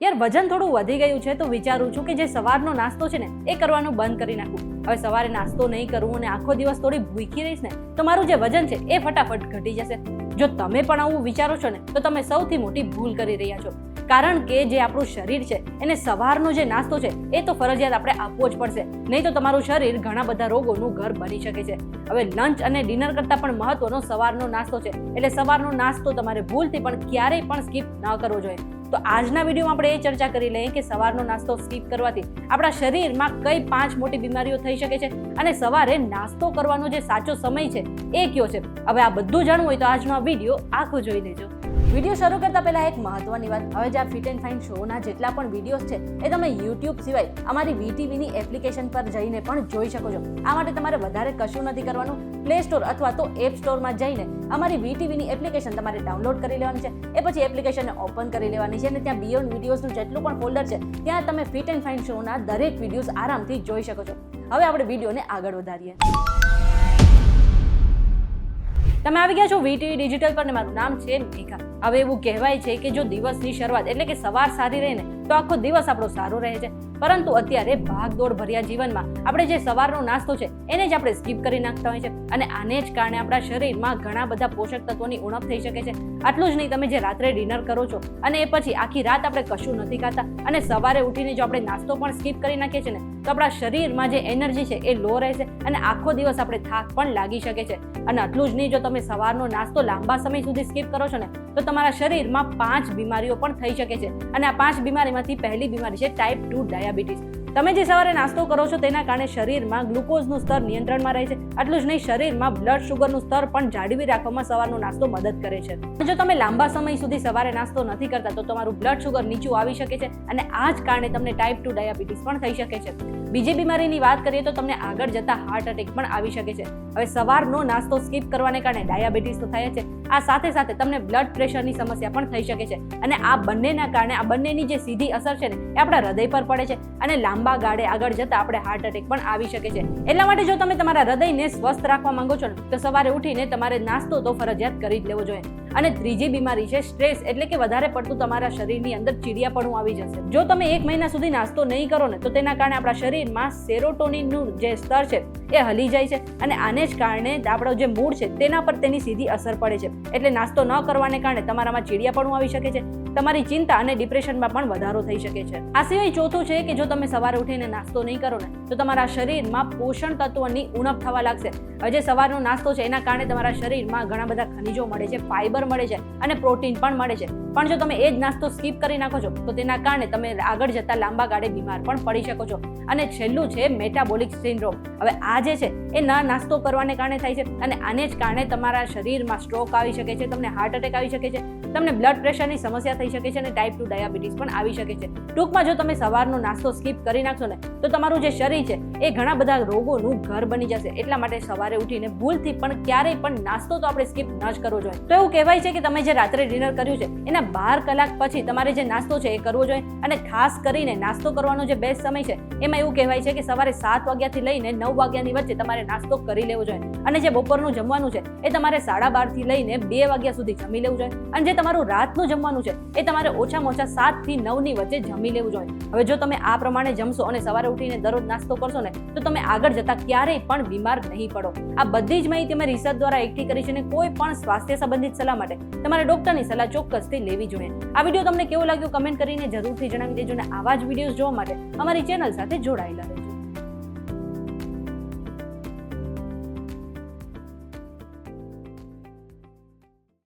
યાર વજન થોડું વધી ગયું છે તો વિચારું છું કે જે સવારનો નાસ્તો છે ને એ કરવાનું બંધ કરી નાખું. હવે સવારે નાસ્તો નહીં કરું અને આખો દિવસ થોડી ભૂખી રહીશ ને તો મારું જે વજન છે એ ફટાફટ ઘટી જશે. જો તમે પણ આવું વિચારો છો ને તો તમે સૌથી મોટી ભૂલ કરી રહ્યા છો. કારણ કે જે આપણું શરીર છે એને સવારનો જે નાસ્તો છે એ તો ફરજિયાત આપણે આપવો જ પડશે, નહીં તો તમારું શરીર ઘણા બધા રોગોનું ઘર બની શકે છે. હવે લંચ અને ડિનર કરતાં પણ મહત્વનો સવારનો નાસ્તો છે, એટલે સવારનો નાસ્તો તમારે ભૂલથી પણ ક્યારેય પણ સ્કીપ ન કરવો જોઈએ. તો આજના વિડીયોમાં આપણે એ ચર્ચા કરી લઈએ કે સવારનો નાસ્તો સ્કીપ કરવાથી આપણા શરીરમાં કઈ 5 મોટી બીમારીઓ થઈ શકે છે અને સવારે નાસ્તો કરવાનો જે સાચો સમય છે એ કયો છે. હવે આ બધું જાણવું હોય તો આજનો આ વિડીયો આખો જોઈ લેજો. વિડીયો શરૂ કરતા પહેલા એક મહત્વની વાત, હવે જે આ ફિટ એન્ડ ફાઇન શોના જેટલા પણ વિડીયોઝ છે એ તમે યુટ્યુબ સિવાય અમારી વીટીવીની એપ્લિકેશન પર જઈને પણ જોઈ શકો છો. આ માટે તમારે વધારે કશું નથી કરવાનું. પ્લે સ્ટોર અથવા તો એપ સ્ટોરમાં જઈને અમારી વીટીવીની એપ્લિકેશન તમારે ડાઉનલોડ કરી લેવાની છે. એ પછી એપ્લિકેશનને ઓપન કરી લેવાની છે અને ત્યાં બિયોન્ડ વિડીયોઝનું જેટલું પણ ફોલ્ડર છે ત્યાં તમે ફિટ એન્ડ ફાઇન શોના દરેક વિડીયોઝ આરામથી જોઈ શકો છો. હવે આપણે વિડીયોને આગળ વધારીએ. તમે આવી ગયા છો વીટીવી ડિજિટલ પર ને મારું નામ છે મેઘા. હવે એવું કહેવાય છે કે જો દિવસની શરૂઆત એટલે કે સવાર સારી રહે ને તો આખો દિવસ આપણો સારો રહે છે. પરંતુ અત્યારે ભાગદોડ ભર્યા જીવનમાં આપણે જે સવારનો નાસ્તો છે એને જ આપણે સ્કીપ કરી નાખતા હોય છે અને આને જ કારણે આપણા શરીરમાં ઘણા બધા પોષક તત્વોની ઉણપ થઈ શકે છે. આટલું જ નહીં, તમે જે રાત્રે ડિનર કરો છો અને એ પછી આખી રાત આપણે કશું નથી ખાતા અને સવારે ઉઠીને જો આપણે નાસ્તો પણ સ્કીપ કરી નાખીએ છીએ ને તો આપણા શરીરમાં જે એનર્જી છે એ લો રહેશે અને આખો દિવસ આપણે થાક પણ લાગી શકે છે. અને આટલું જ નહીં, જો તમે સવારનો નાસ્તો લાંબા સમય સુધી સ્કીપ કરો છો ને તો તમારા શરીરમાં 5 બીમારીઓ પણ થઈ શકે છે અને આ 5 બીમારીમાંથી પહેલી બીમારી છે ટાઈપ 2 ડાયાબિટીસ. તમે જે સવારે નાસ્તો કરો છો તેના કારણે શરીરમાં ગ્લુકોઝનું સ્તર નિયંત્રણમાં રહે છે. આટલું જ નહીં, શરીરમાં બ્લડ શુગરનું સ્તર પણ જાળવી રાખવામાં સવારનો નાસ્તો મદદ કરે છે. જો તમે લાંબા સમય સુધી સવારે નાસ્તો નથી કરતા તો તમારું બ્લડ શુગર નીચું આવી શકે છે અને આ જ કારણે તમને ટાઈપ 2 ડાયાબિટીસ પણ થઈ શકે છે. બીજી બીમારીની વાત કરીએ તો તમને આગળ જતા હાર્ટ એટેક પણ આવી શકે છે. હવે સવારનો નાસ્તો સ્કીપ કરવાને કારણે ડાયાબિટીસ તો થાય છે, આ સાથે સાથે તમને બ્લડ પ્રેશરની સમસ્યા પણ થઈ શકે છે અને આ બંનેના કારણે આ બંનેની જે સીધી અસર છે ને એ આપણા હૃદય પર પડે છે અને લાંબા ગાળે આગળ જતા આપણે હાર્ટ એટેક પણ આવી શકે છે. એટલા માટે જો તમે તમારા હૃદયને સ્વસ્થ રાખવા માંગો છો ને તો સવારે ઉઠીને તમારે નાસ્તો તો ફરજિયાત કરી જ લેવો જોઈએ. અને ત્રીજી બીમારી છે સ્ટ્રેસ, એટલે કે વધારે પડતું તમારા શરીરની અંદર ચીડિયાપણું આવી જશે. જો તમે 1 મહિના સુધી નાસ્તો નહીં કરો ને તો તેના કારણે આપણા શરીરમાં સેરોટોનિનનું જે સ્તર છે એ હલી જાય છે અને આને જ કારણે આપણો જે મૂડ છે તેના પર તેની સીધી અસર પડે છે. એટલે નાસ્તો ન કરવાને કારણે તમારામાં ચીડિયાપણું આવી શકે છે, તમારી ચિંતા અને ડિપ્રેશનમાં પણ વધારો થઈ શકે છે. આ સિવાય ચોથું છે કે જો તમે સવારે ઉઠીને નાસ્તો નહીં કરો ને તો તમારા શરીરમાં પોષણ તત્વોની ઉણપ થવા લાગશે. હવે જે સવારનો નાસ્તો છે એના કારણે તમારા શરીરમાં ઘણા બધા ખનિજો મળે છે, ફાઈબર મળે છે અને પ્રોટીન પણ મળે છે. પણ જો તમે એ જ નાસ્તો સ્કીપ કરી નાખો છો તો તેના કારણે તમે આગળ જતા લાંબા ગાળે બીમાર પણ પડી શકો છો. અને છેલ્લું છે મેટાબોલિક સિન્ડ્રોમ. હવે આ જે છે એ નાસ્તો કરવાને કારણે થાય છે અને આને જ કારણે તમારા શરીરમાં સ્ટ્રોક આવી શકે છે, તમને હાર્ટ એટેક આવી શકે છે, તમને બ્લડ પ્રેશરની સમસ્યા થઈ શકે છે અને ટાઈપ 2 ડાયાબિટીસ પણ આવી શકે છે. ટૂંકમાં જો તમે સવારનો નાસ્તો સ્કીપ કરી નાખશો ને તો તમારું જે શરીર છે એ ઘણા બધા રોગોનું ઘર બની જશે. એટલા માટે સવારે ઉઠીને ભૂલથી પણ ક્યારેય પણ નાસ્તો તો આપણે સ્કીપ ન જ કરવો જોઈએ. તો એવું કહેવાય છે કે તમે જે રાત્રે ડિનર કર્યું છે એના 12 કલાક પછી તમારે જે નાસ્તો છે એ કરવો જોઈએ. અને ખાસ કરીને નાસ્તો કરવાનો જે બેસ્ટ સમય છે એમાં એવું કહેવાય છે કે સવારે 7 વાગ્યાથી લઈને 9 વાગ્યાની વચ્ચે તમારે નાસ્તો કરી લેવો જોઈએ. અને જે બપોરનું જમવાનું છે એ તમારે 12:30 થી લઈને 2 વાગ્યા સુધી જમી લેવું જોઈએ. અને જે તમારું રાતનું જમવાનું છે એ તમારે ઓછામાં ઓછા 7 થી 9 ની વચ્ચે જમી લેવું જોઈએ. હવે જો તમે આ પ્રમાણે જમશો અને સવારે ઉઠીને દરરોજ નાસ્તો કરશો ને તો તમે આગળ જતા ક્યારેય પણ બીમાર નહીં પડો. આ બધી જ માહિતી અમે રિસર્ચ દ્વારા એકઠી કરી છે અને કોઈ પણ સ્વાસ્થ્ય સંબંધિત સલાહ માટે તમારે ડોક્ટરની સલાહ ચોક્કસથી લેવી જોઈએ. આ વિડીયો તમને કેવો લાગ્યો કમેન્ટ કરીને જરૂરથી જણાવી દેજો અને આવા જ વિડીયોઝ જોવા માટે અમારી ચેનલ સાથે જોડાયેલા રહેજો.